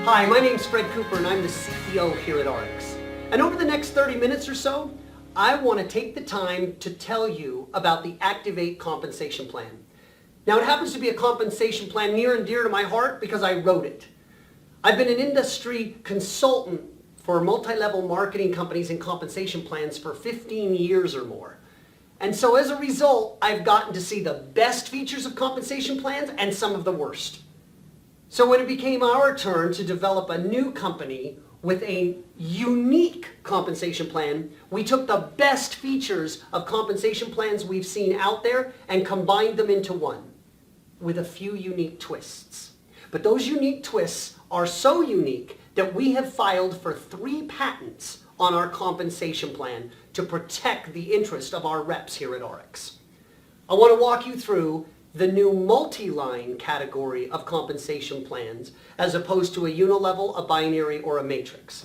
Hi, my name's Fred Cooper and I'm the CEO here at ARIIX. And over the next 30 minutes or so, I want to take the time to tell you about the Active8 compensation plan. Now it happens to be a compensation plan near and dear to my heart because I wrote it. I've been an industry consultant for multi-level marketing companies and compensation plans for 15 years or more. And so as a result, I've gotten to see the best features of compensation plans and some of the worst. So when it became our turn to develop a new company with a unique compensation plan, we took the best features of compensation plans we've seen out there and combined them into one with a few unique twists. But those unique twists are so unique that we have filed for 3 patents on our compensation plan to protect the interest of our reps here at ARIIX. I want to walk you through the new multi-line category of compensation plans as opposed to a unilevel, a binary, or a matrix.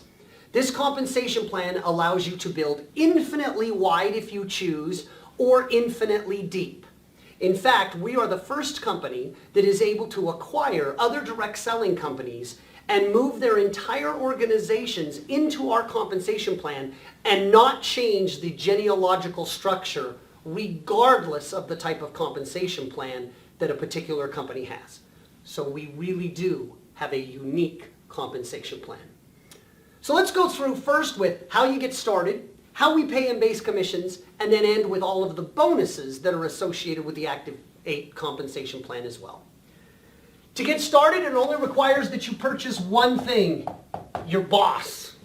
This compensation plan allows you to build infinitely wide if you choose, or infinitely deep. In fact, we are the first company that is able to acquire other direct selling companies and move their entire organizations into our compensation plan and not change the genealogical structure regardless of the type of compensation plan that a particular company has. So we really do have a unique compensation plan. So let's go through first with how you get started, how we pay in base commissions, and then end with all of the bonuses that are associated with the Active8 compensation plan as well. To get started, it only requires that you purchase one thing, your boss.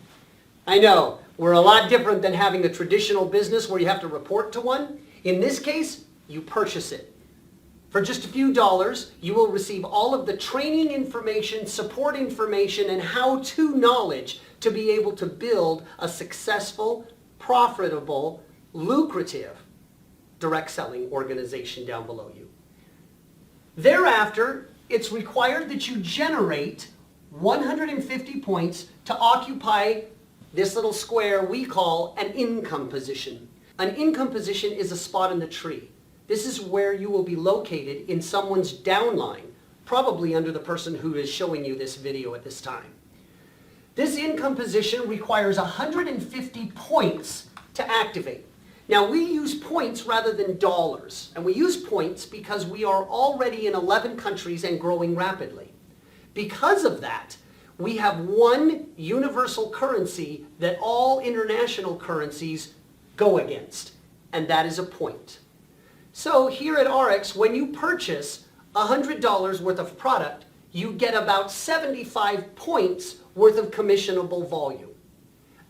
I know, we're a lot different than having a traditional business where you have to report to one. In this case, you purchase it. For just a few dollars, you will receive all of the training information, support information, and how-to knowledge to be able to build a successful, profitable, lucrative direct selling organization down below you. Thereafter, it's required that you generate 150 points to occupy this little square we call an income position. An income position is a spot in the tree. This is where you will be located in someone's downline, probably under the person who is showing you this video at this time. This income position requires 150 points to activate. Now we use points rather than dollars, and we use points because we are already in 11 countries and growing rapidly. Because of that, we have one universal currency that all international currencies go against, and that is a point. So here at ARIIX, when you purchase $100 worth of product, you get about 75 points worth of commissionable volume.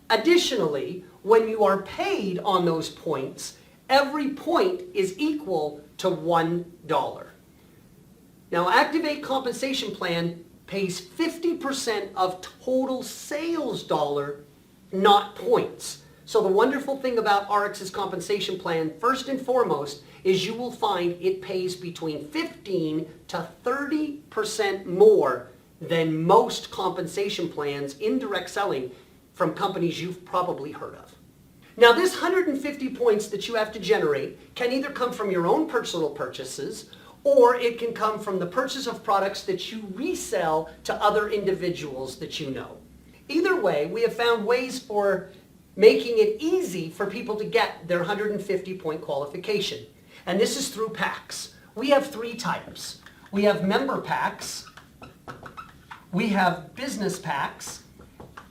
Additionally, when you are paid on those points, every point is equal to $1. Now, Active8 compensation plan pays 50% of total sales dollar, not points. So the wonderful thing about ARIIX's compensation plan, first and foremost, is you will find it pays between 15 to 30% more than most compensation plans in direct selling from companies you've probably heard of. Now this 150 points that you have to generate can either come from your own personal purchases, or it can come from the purchase of products that you resell to other individuals that you know. Either way, we have found ways for making it easy for people to get their 150 point qualification. And this is through packs. We have 3 types. We have member packs, we have business packs,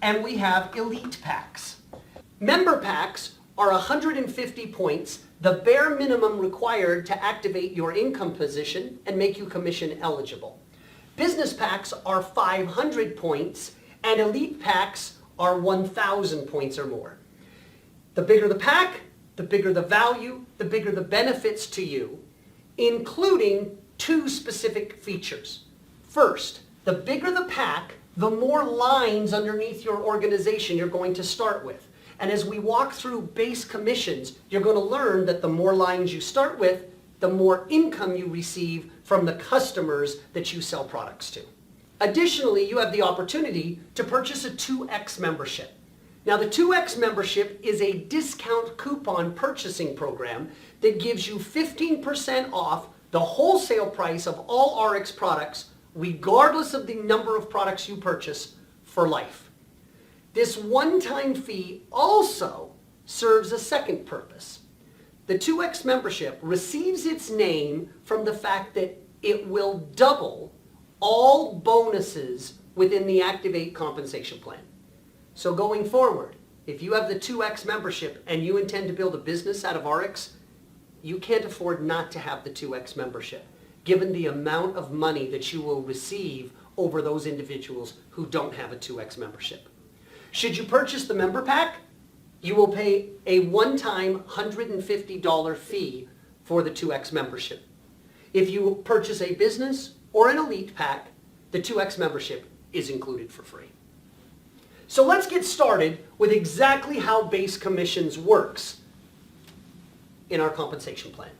and we have elite packs. Member packs are 150 points, the bare minimum required to activate your income position and make you commission eligible. Business packs are 500 points, and elite packs are 1,000 points or more. The bigger the pack, the bigger the value, the bigger the benefits to you, including 2 specific features. First, the bigger the pack, the more lines underneath your organization you're going to start with. And as we walk through base commissions, you're going to learn that the more lines you start with, the more income you receive from the customers that you sell products to. Additionally, you have the opportunity to purchase a 2X membership. Now the 2X membership is a discount coupon purchasing program that gives you 15% off the wholesale price of all ARIIX products, regardless of the number of products you purchase, for life. This one-time fee also serves a second purpose. The 2X membership receives its name from the fact that it will double all bonuses within the Active8 compensation plan. So going forward, if you have the 2X membership and you intend to build a business out of ARIIX, you can't afford not to have the 2X membership, given the amount of money that you will receive over those individuals who don't have a 2X membership. Should you purchase the member pack, you will pay a one-time $150 fee for the 2X membership. If you purchase a business or an elite pack, the 2X membership is included for free. So let's get started with exactly how base commissions works in our compensation plan.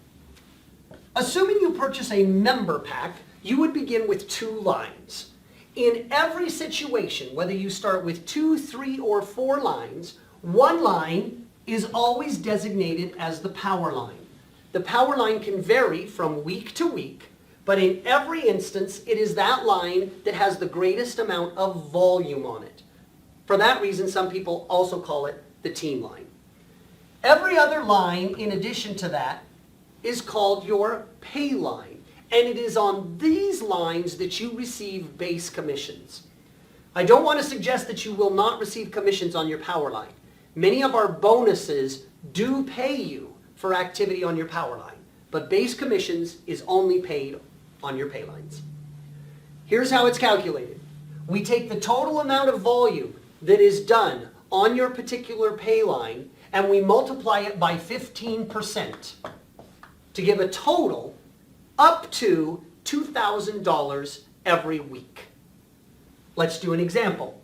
Assuming you purchase a member pack, you would begin with 2 lines. In every situation, whether you start with 2, 3, or 4 lines, one line is always designated as the power line. The power line can vary from week to week, but in every instance, it is that line that has the greatest amount of volume on it. For that reason, some people also call it the team line. Every other line, in addition to that, is called your pay line. And it is on these lines that you receive base commissions. I don't want to suggest that you will not receive commissions on your power line. Many of our bonuses do pay you for activity on your power line, but base commissions is only paid on your pay lines. Here's how it's calculated. We take the total amount of volume that is done on your particular pay line and we multiply it by 15% to give a total up to $2,000 every week. Let's do an example.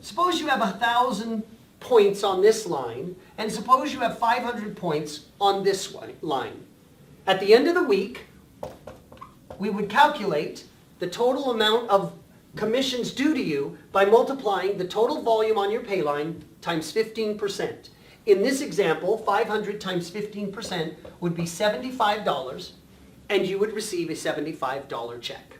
Suppose you have 1,000 points on this line, and suppose you have 500 points on this line. At the end of the week, we would calculate the total amount of commissions due to you by multiplying the total volume on your pay line times 15%. In this example, 500 times 15% would be $75, and you would receive a $75 check.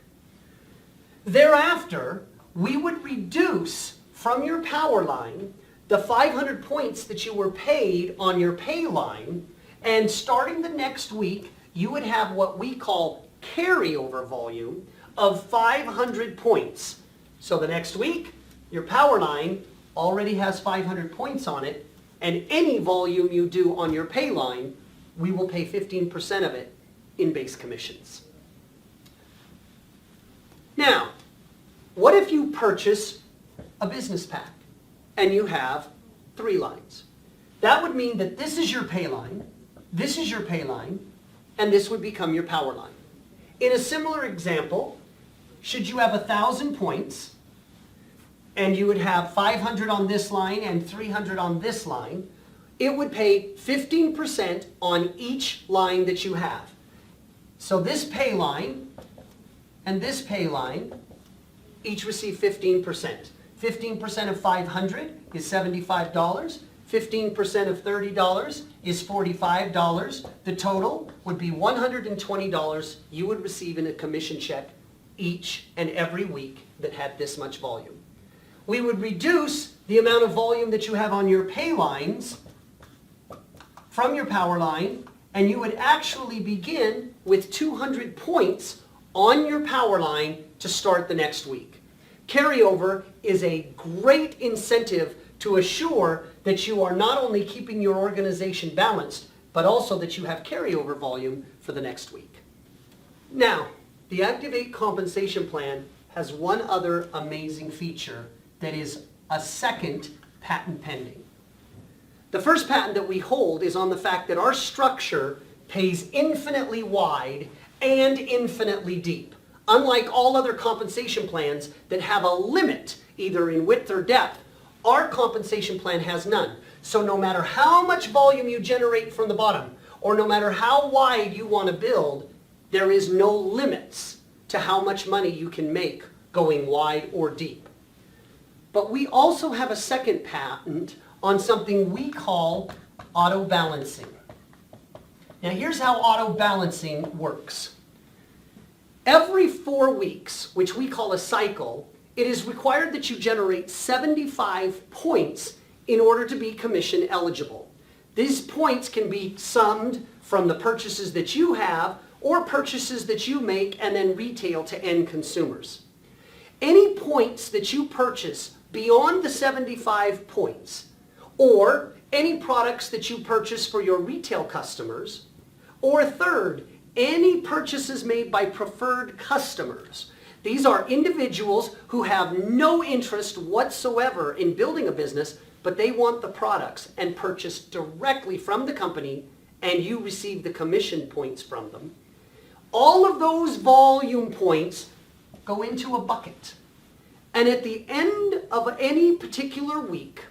Thereafter, we would reduce from your power line the 500 points that you were paid on your pay line, and starting the next week, you would have what we call carryover volume of 500 points. So the next week, your power line already has 500 points on it, and any volume you do on your pay line, we will pay 15% of it in base commissions. Now, what if you purchase a business pack and you have 3 lines? That would mean that this is your pay line, this is your pay line, and this would become your power line. In a similar example, should you have 1,000 points and you would have 500 on this line and 300 on this line, it would pay 15% on each line that you have. So this pay line and this pay line each receive 15%. 15% of 500 is $75. 15% of $30 is $45. The total would be $120 you would receive in a commission check each and every week that had this much volume. We would reduce the amount of volume that you have on your pay lines from your power line, and you would actually begin with 200 points on your power line to start the next week. Carryover is a great incentive to assure that you are not only keeping your organization balanced, but also that you have carryover volume for the next week. Now, the Active8 compensation plan has one other amazing feature that is a second patent pending. The first patent that we hold is on the fact that our structure pays infinitely wide and infinitely deep. Unlike all other compensation plans that have a limit, either in width or depth, our compensation plan has none. So no matter how much volume you generate from the bottom, or no matter how wide you want to build, there is no limits to how much money you can make going wide or deep. But we also have a second patent on something we call auto balancing. Now here's how auto balancing works. Every 4 weeks, which we call a cycle, it is required that you generate 75 points in order to be commission eligible. These points can be summed from the purchases that you have or purchases that you make and then retail to end consumers. Any points that you purchase beyond the 75 points, or any products that you purchase for your retail customers, or third, any purchases made by preferred customers. These are individuals who have no interest whatsoever in building a business, but they want the products and purchase directly from the company, and you receive the commission points from them. All of those volume points go into a bucket. And at the end of any particular week,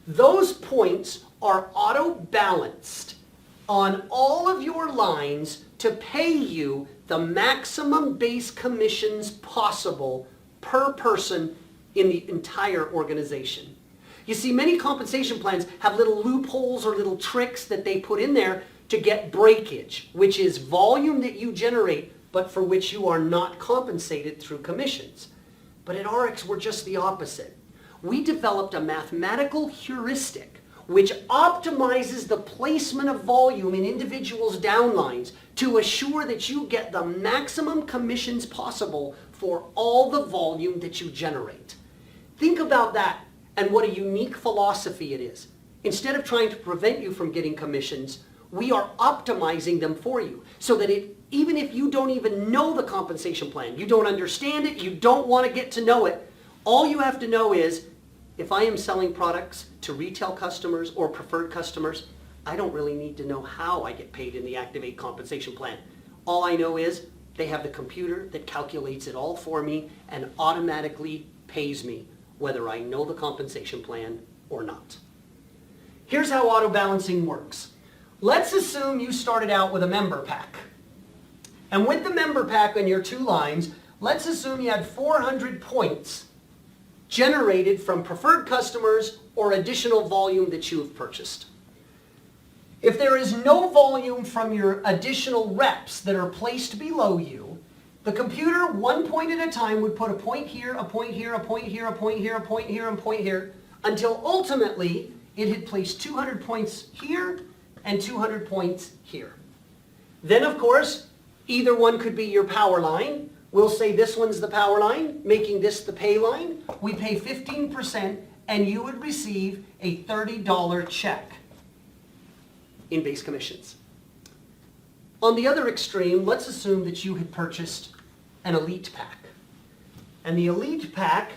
those points are auto-balanced on all of your lines to pay you the maximum base commissions possible per person in the entire organization. You see, many compensation plans have little loopholes or little tricks that they put in there to get breakage, which is volume that you generate, but for which you are not compensated through commissions. But at ARIIX, we're just the opposite. We developed a mathematical heuristic which optimizes the placement of volume in individuals' downlines to assure that you get the maximum commissions possible for all the volume that you generate. Think about that and what a unique philosophy it is. Instead of trying to prevent you from getting commissions, we are optimizing them for you so that even if you don't even know the compensation plan, you don't understand it, you don't want to get to know it, all you have to know is, if I am selling products to retail customers or preferred customers, I don't really need to know how I get paid in the Active8 compensation plan. All I know is they have the computer that calculates it all for me and automatically pays me, whether I know the compensation plan or not. Here's how auto balancing works. Let's assume you started out with a member pack. And with the member pack on your two lines, let's assume you had 400 points generated from preferred customers or additional volume that you have purchased. If there is no volume from your additional reps that are placed below you, the computer, 1 point at a time, would put a point here, a point here, a point here, a point here, a point here, and a point here, until ultimately it had placed 200 points here and 200 points here. Then, of course, either one could be your power line. We'll say this one's the power line, making this the pay line. We pay 15%, and you would receive a $30 check in base commissions. On the other extreme, let's assume that you had purchased an elite pack. And the elite pack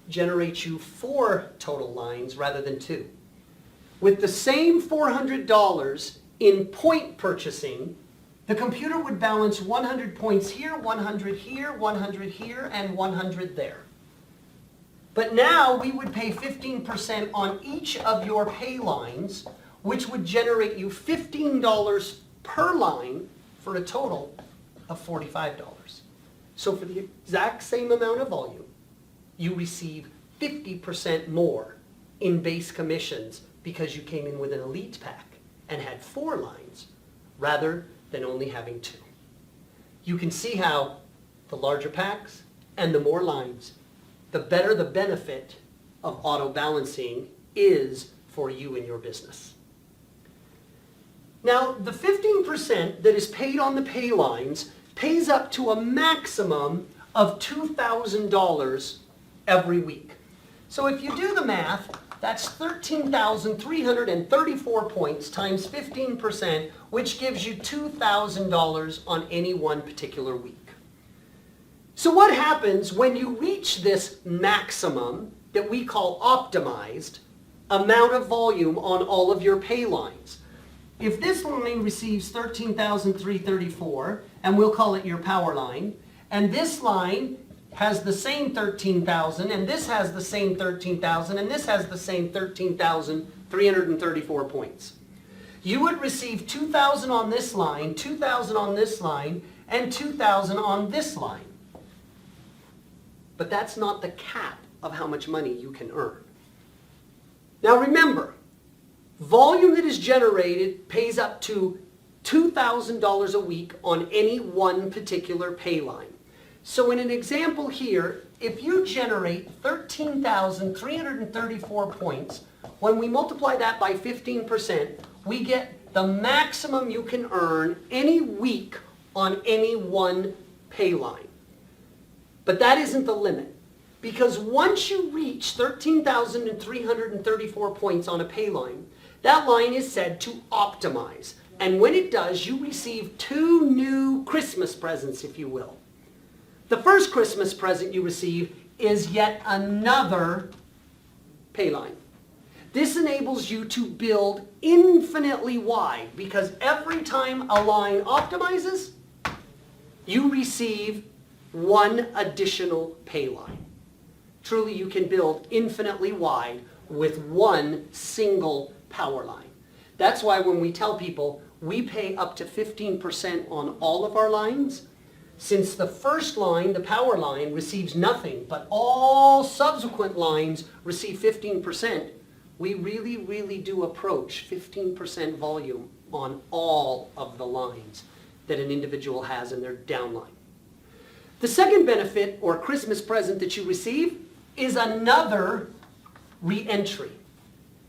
generates you 4 total lines rather than 2. With the same $400 in point purchasing, the computer would balance 100 points here, 100 here, 100 here, and 100 there. But now we would pay 15% on each of your pay lines, which would generate you $15 per line for a total of $45. So for the exact same amount of volume, you receive 50% more in base commissions because you came in with an elite pack and had 4 lines rather than only having 2. You can see how the larger packs and the more lines, the better the benefit of auto balancing is for you and your business. Now, the 15% that is paid on the pay lines pays up to a maximum of $2,000 every week. So if you do the math, that's 13,334 points times 15%, which gives you $2,000 on any one particular week. So what happens when you reach this maximum that we call optimized amount of volume on all of your pay lines? If this line receives 13,334, and we'll call it your power line, and this line has the same 13,000, and this has the same 13,000, and this has the same 13,334 points. You would receive 2,000 on this line, 2,000 on this line, and 2,000 on this line. But that's not the cap of how much money you can earn. Now remember, volume that is generated pays up to $2,000 a week on any one particular pay line. So in an example here, if you generate 13,334 points, when we multiply that by 15%, we get the maximum you can earn any week on any one pay line. But that isn't the limit, because once you reach 13,334 points on a pay line, that line is said to optimize. And when it does, you receive 2 new Christmas presents, if you will. The first Christmas present you receive is yet another pay line. This enables you to build infinitely wide, because every time a line optimizes, you receive 1 additional pay line. Truly, you can build infinitely wide with 1 single power line. That's why when we tell people we pay up to 15% on all of our lines, since the first line, the power line, receives nothing, but all subsequent lines receive 15%, we really do approach 15% volume on all of the lines that an individual has in their downline. The second benefit or Christmas present that you receive is another re-entry.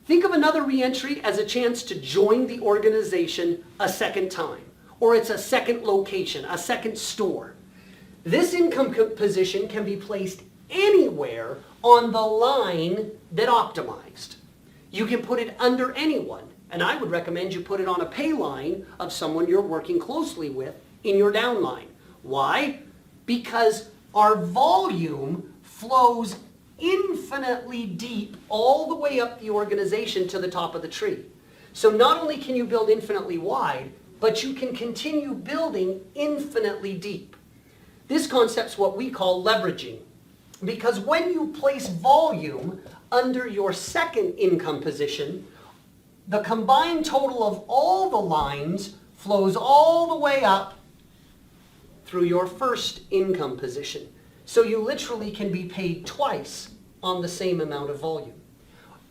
Think of another re-entry as a chance to join the organization a second time, or it's a second location, a second store. This income position can be placed anywhere on the line that optimized. You can put it under anyone, and I would recommend you put it on a pay line of someone you're working closely with in your downline. Why? Because our volume flows infinitely deep all the way up the organization to the top of the tree. So not only can you build infinitely wide, but you can continue building infinitely deep. This concept's what we call leveraging, because when you place volume under your second income position, the combined total of all the lines flows all the way up through your first income position. So you literally can be paid twice on the same amount of volume.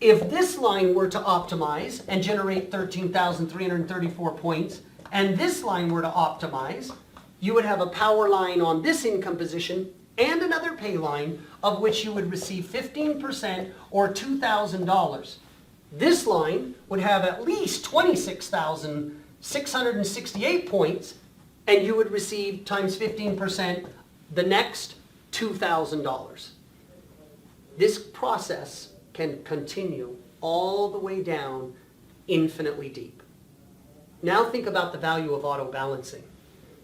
If this line were to optimize and generate 13,334 points, and this line were to optimize, you would have a power line on this income position and another pay line of which you would receive 15% or $2,000. This line would have at least 26,668 points, and you would receive times 15% the next $2,000. This process can continue all the way down infinitely deep. Now think about the value of auto balancing,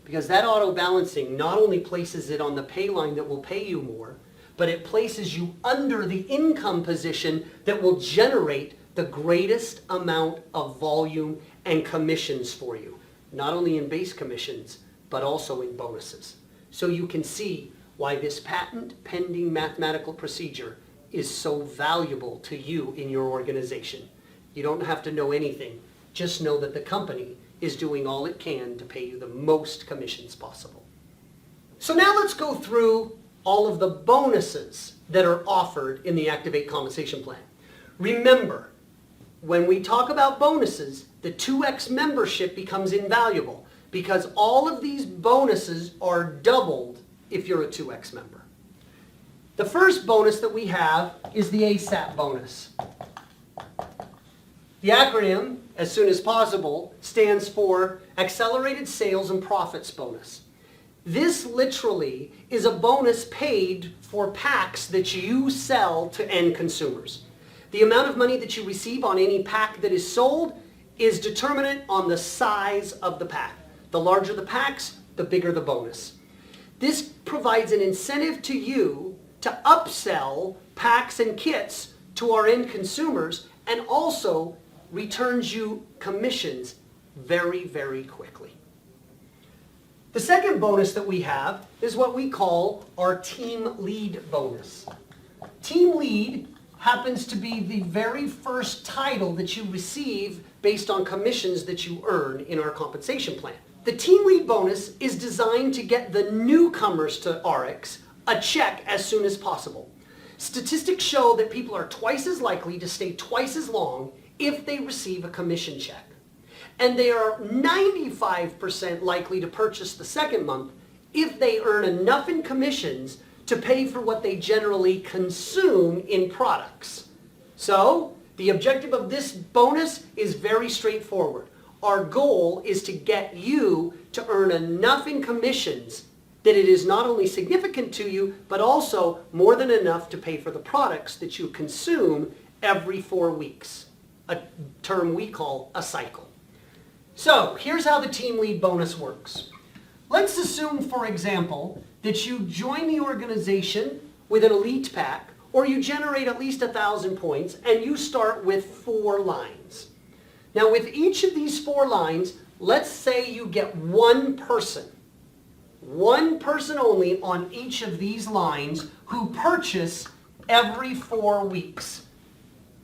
because that auto balancing not only places it on the pay line that will pay you more, but it places you under the income position that will generate the greatest amount of volume and commissions for you, not only in base commissions, but also in bonuses. So you can see why this patent pending mathematical procedure is so valuable to you in your organization. You don't have to know anything. Just know that the company is doing all it can to pay you the most commissions possible. So now let's go through all of the bonuses that are offered in the Active8 compensation plan. Remember, when we talk about bonuses, the 2X membership becomes invaluable because all of these bonuses are doubled if you're a 2X member. The first bonus that we have is the ASAP bonus. The acronym, as soon as possible, stands for Accelerated Sales and Profits Bonus. This literally is a bonus paid for packs that you sell to end consumers. The amount of money that you receive on any pack that is sold is determinant on the size of the pack. The larger the packs, the bigger the bonus. This provides an incentive to you to upsell packs and kits to our end consumers, and also returns you commissions very, very quickly. The second bonus that we have is what we call our Team Lead bonus. Team Lead happens to be the very first title that you receive based on commissions that you earn in our compensation plan. The Team Lead bonus is designed to get the newcomers to ARIIX a check as soon as possible. Statistics show that people are twice as likely to stay twice as long if they receive a commission check. And they are 95% likely to purchase the second month if they earn enough in commissions to pay for what they generally consume in products. So, the objective of this bonus is very straightforward. Our goal is to get you to earn enough in commissions that it is not only significant to you, but also more than enough to pay for the products that you consume every 4 weeks, a term we call a cycle. So, here's how the team lead bonus works. Let's assume, for example, that you join the organization with an elite pack, or you generate at least 1,000 points, and you start with 4 lines. Now, with each of these 4 lines, let's say you get one person only on each of these lines who purchase every 4 weeks.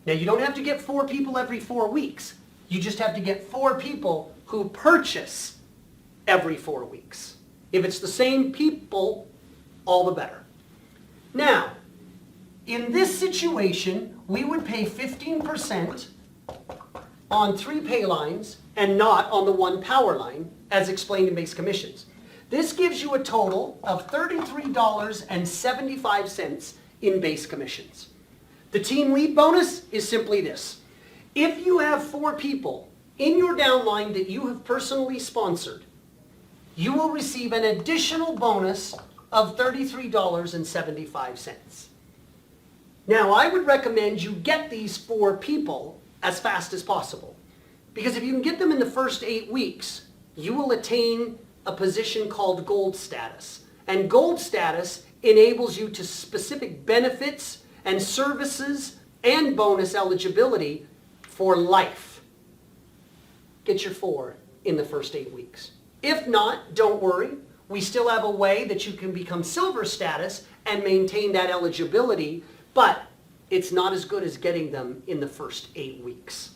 Now, you don't have to get 4 people every 4 weeks. You just have to get 4 people who purchase every 4 weeks. If it's the same people, all the better. Now, in this situation, we would pay 15% on 3 pay lines and not on the 1 power line, as explained in base commissions. This gives you a total of $33.75 in base commissions. The team lead bonus is simply this. If you have 4 people in your downline that you have personally sponsored, you will receive an additional bonus of $33.75. Now, I would recommend you get these 4 people as fast as possible, because if you can get them in the first 8 weeks, you will attain a position called gold status. And gold status enables you to specific benefits and services and bonus eligibility for life. Get your 4 in the first 8 weeks. If not, don't worry. We still have a way that you can become silver status and maintain that eligibility, but it's not as good as getting them in the first 8 weeks.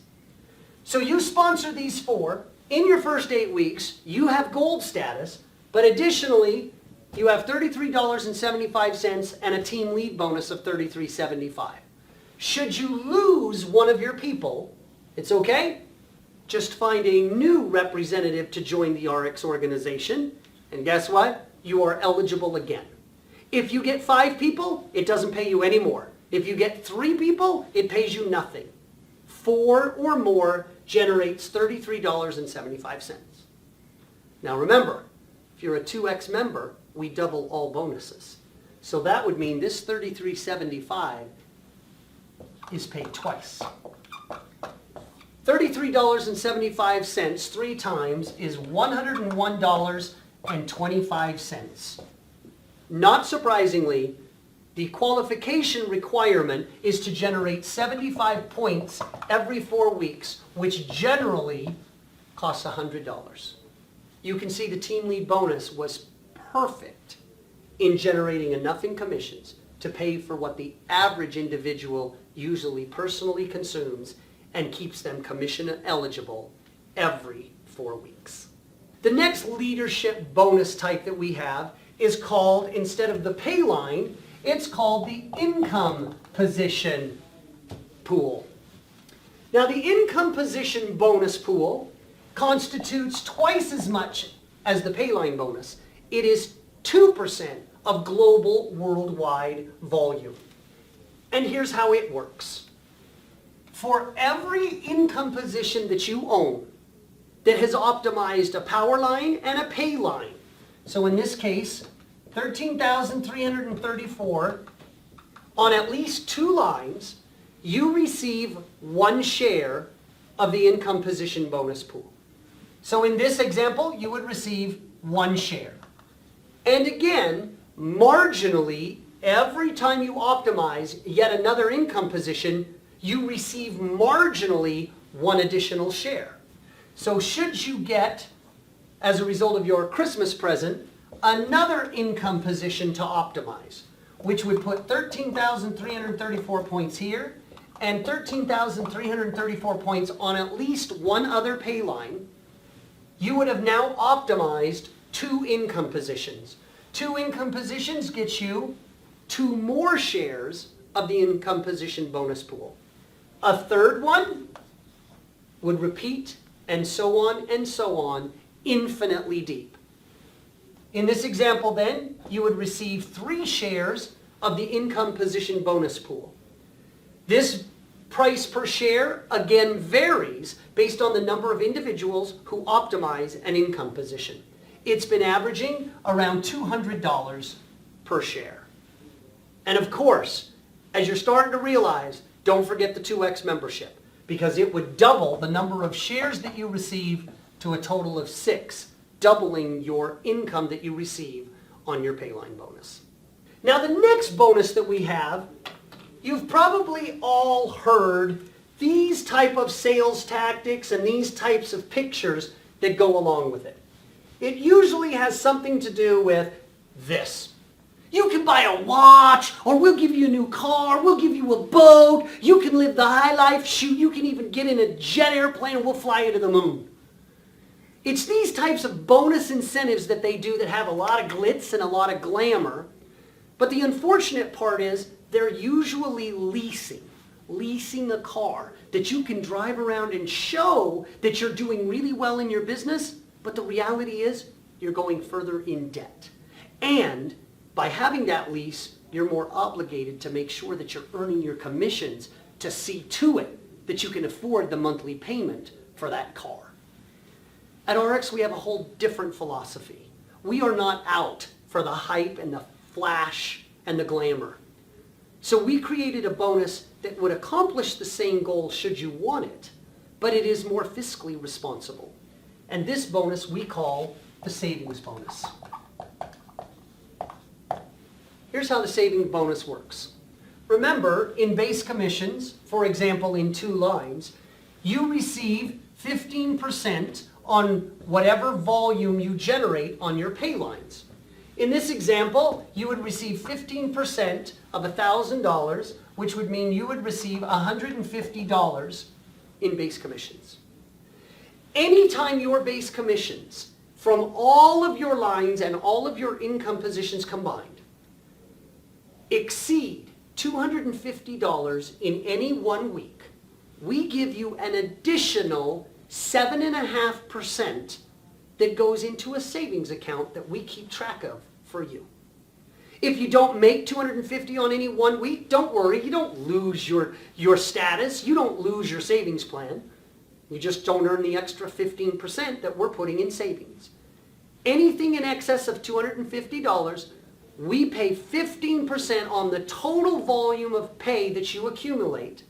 So you sponsor these 4. In your first 8 weeks, you have gold status, but additionally, you have $33.75 and a team lead bonus of $33.75. Should you lose one of your people, it's okay. Just find a new representative to join the ARIIX organization, and guess what? You are eligible again. If you get 5 people, it doesn't pay you any more. If you get 3 people, it pays you nothing. 4 or more generates $33.75. Now remember, if you're a 2X member, we double all bonuses. So that would mean this $33.75 is paid twice. $33.75 3 times is $101.25. Not surprisingly, the qualification requirement is to generate 75 points every 4 weeks, which generally costs $100. You can see the team lead bonus was perfect in generating enough in commissions to pay for what the average individual usually personally consumes and keeps them commission eligible every 4 weeks. The next leadership bonus type that we have is called, instead of the pay line, it's called the income position pool. Now, the income position bonus pool constitutes twice as much as the pay line bonus. It is 2% of global worldwide volume. And here's how it works. For every income position that you own that has optimized a power line and a pay line, so in this case, 13,334 on at least 2 lines, you receive 1 share of the income position bonus pool. So in this example, you would receive 1 share. And again, marginally, every time you optimize yet another income position, you receive marginally 1 additional share. So should you get, as a result of your Christmas present, another income position to optimize, which would put 13,334 points here and 13,334 points on at least 1 other pay line, you would have now optimized 2 income positions. 2 income positions get you 2 more shares of the income position bonus pool. A 3rd one would repeat, and so on, infinitely deep. In this example then, you would receive 3 shares of the income position bonus pool. This price per share again varies based on the number of individuals who optimize an income position. It's been averaging around $200 per share. And of course, as you're starting to realize, don't forget the 2X membership, because it would double the number of shares that you receive to a total of 6, doubling your income that you receive on your Payline bonus. Now the next bonus that we have, you've probably all heard these type of sales tactics and these types of pictures that go along with it. It usually has something to do with this. You can buy a watch, or we'll give you a new car, we'll give you a boat, you can live the high life, shoot, you can even get in a jet airplane and we'll fly you to the moon. It's these types of bonus incentives that they do that have a lot of glitz and a lot of glamour, but the unfortunate part is they're usually leasing a car that you can drive around and show that you're doing really well in your business, but the reality is you're going further in debt. And by having that lease, you're more obligated to make sure that you're earning your commissions to see to it that you can afford the monthly payment for that car. At ARIIX, we have a whole different philosophy. We are not out for the hype and the flash and the glamour. So we created a bonus that would accomplish the same goal should you want it, but it is more fiscally responsible. And this bonus we call the savings bonus. Here's how the savings bonus works. Remember, in base commissions, for example, in 2 lines, you receive 15% on whatever volume you generate on your pay lines. In this example, you would receive 15% of $1,000, which would mean you would receive $150 in base commissions. Anytime your base commissions from all of your lines and all of your income positions combined exceed $250 in any 1 week, we give you an additional 7.5% that goes into a savings account that we keep track of for you. If you don't make $250 on any 1 week, don't worry, you don't lose your status, you don't lose your savings plan. You just don't earn the extra 15% that we're putting in savings. Anything in excess of $250, we pay 15% on the total volume of pay that you accumulate,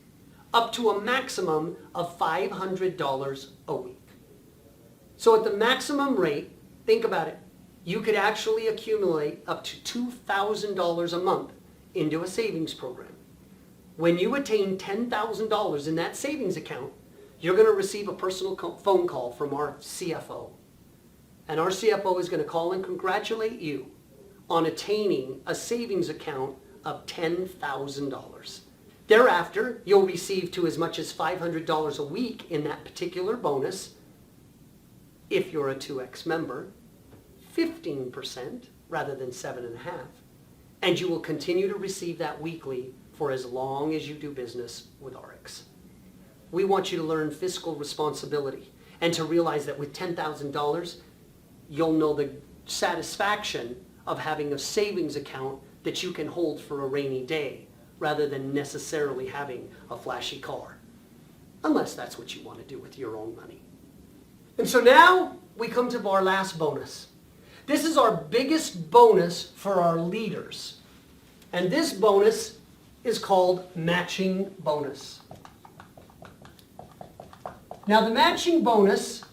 up to a maximum of $500 a week. So at the maximum rate, think about it, you could actually accumulate up to $2,000 a month into a savings program. When you attain $10,000 in that savings account, you're going to receive a personal phone call from our CFO. And our CFO is going to call and congratulate you on attaining a savings account of $10,000. Thereafter, you'll receive to as much as $500 a week in that particular bonus. If you're a 2X member, 15% rather than 7.5%. And you will continue to receive that weekly for as long as you do business with ARIIX. We want you to learn fiscal responsibility and to realize that with $10,000, you'll know the satisfaction of having a savings account that you can hold for a rainy day rather than necessarily having a flashy car, unless that's what you want to do with your own money. And so now we come to our last bonus. This is our biggest bonus for our leaders. And this bonus is called matching bonus. Now the matching bonus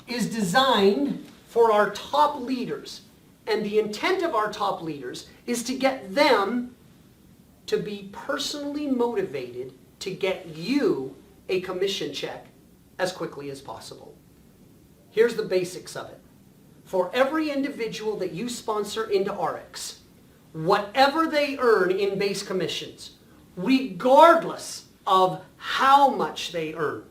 is designed for our top leaders. And the intent of our top leaders is to get them to be personally motivated to get you a commission check as quickly as possible. Here's the basics of it. For every individual that you sponsor into ARIIX, whatever they earn in base commissions, regardless of how much they earn,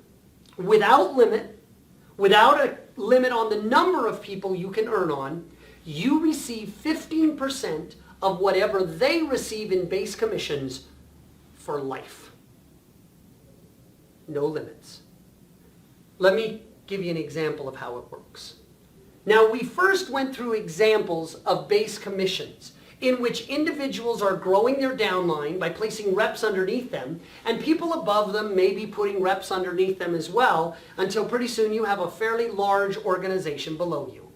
without a limit on the number of people you can earn on, you receive 15% of whatever they receive in base commissions for life. No limits. Let me give you an example of how it works. Now, we first went through examples of base commissions in which individuals are growing their downline by placing reps underneath them, and people above them may be putting reps underneath them as well, until pretty soon you have a fairly large organization below you.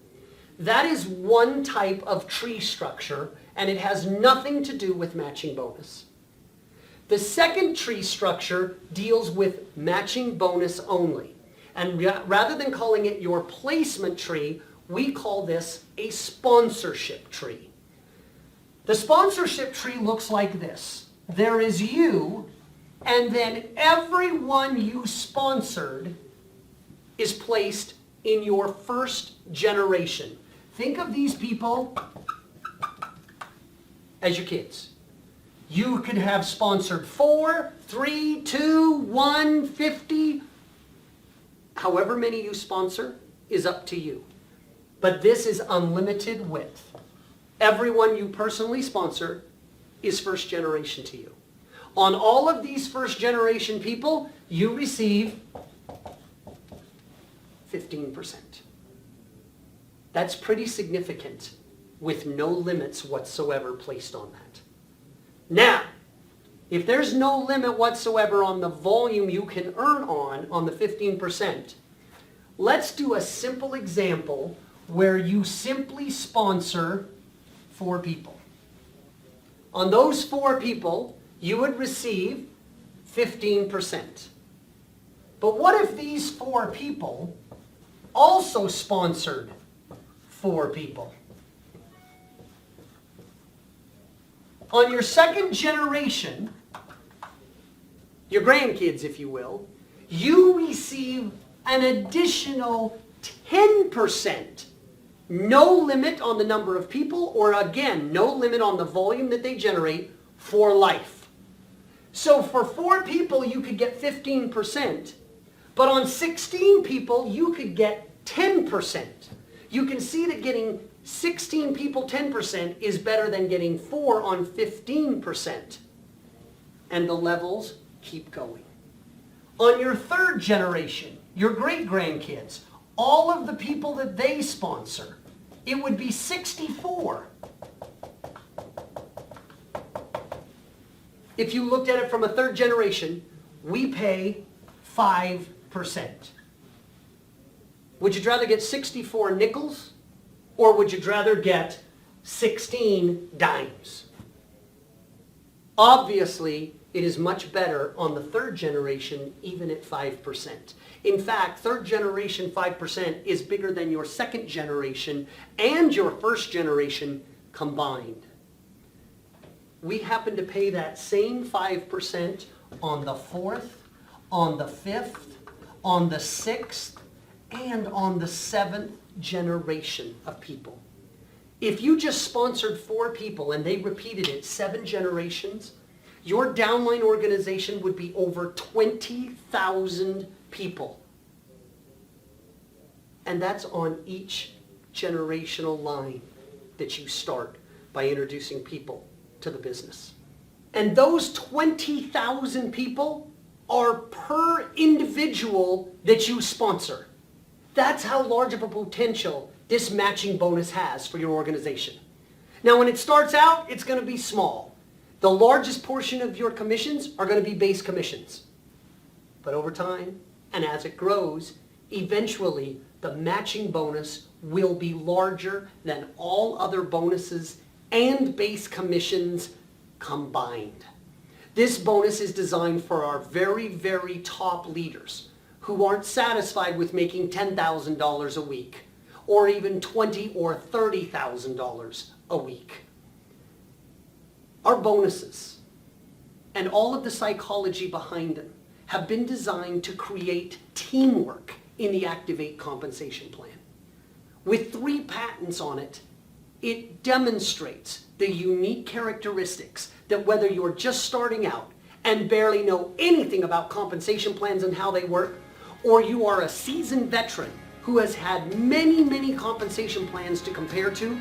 That is one type of tree structure, and it has nothing to do with matching bonus. The second tree structure deals with matching bonus only. And rather than calling it your placement tree, we call this a sponsorship tree. The sponsorship tree looks like this. There is you, and then everyone you sponsored is placed in your first generation. Think of these people as your kids. You could have sponsored 4, 3, 2, 1, 50. However many you sponsor is up to you. But this is unlimited width. Everyone you personally sponsor is first generation to you. On all of these first generation people, you receive 15%. That's pretty significant with no limits whatsoever placed on that. Now, if there's no limit whatsoever on the volume you can earn on the 15%, let's do a simple example where you simply sponsor 4 people. On those 4 people, you would receive 15%. But what if these 4 people also sponsored 4 people? On your second generation, your grandkids, if you will, you receive an additional 10%. No limit on the number of people, or again, no limit on the volume that they generate for life. So for 4 people, you could get 15%, but on 16 people, you could get 10%. You can see that getting 16 people 10% is better than getting 4 on 15%. And the levels keep going. On your third generation, your great-grandkids, all of the people that they sponsor, it would be 64. If you looked at it from a third generation, we pay 5%. Would you rather get 64 nickels, or would you rather get 16 dimes? Obviously, it is much better on the third generation, even at 5%. In fact, third generation 5% is bigger than your second generation and your first generation combined. We happen to pay that same 5% on the 4th, on the 5th, on the 6th, and on the 7th generation of people. If you just sponsored 4 people and they repeated it 7 generations, your downline organization would be over 20,000 people. And that's on each generational line that you start by introducing people to the business. And those 20,000 people are per individual that you sponsor. That's how large of a potential this matching bonus has for your organization. Now, when it starts out, it's going to be small. The largest portion of your commissions are going to be base commissions. But over time, and as it grows, eventually the matching bonus will be larger than all other bonuses and base commissions combined. This bonus is designed for our very, very top leaders who aren't satisfied with making $10,000 a week, or even $20,000 or $30,000 a week. Our bonuses and all of the psychology behind them have been designed to create teamwork in the Active8 compensation plan. With 3 patents on it, it demonstrates the unique characteristics that whether you're just starting out and barely know anything about compensation plans and how they work, or you are a seasoned veteran who has had many, many compensation plans to compare to,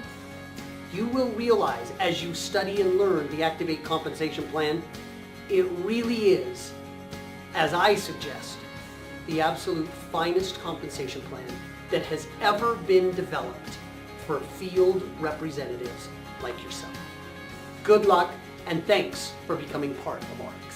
you will realize as you study and learn the Active8 compensation plan, it really is, as I suggest, the absolute finest compensation plan that has ever been developed for field representatives like yourself. Good luck, and thanks for becoming part of ARIIX.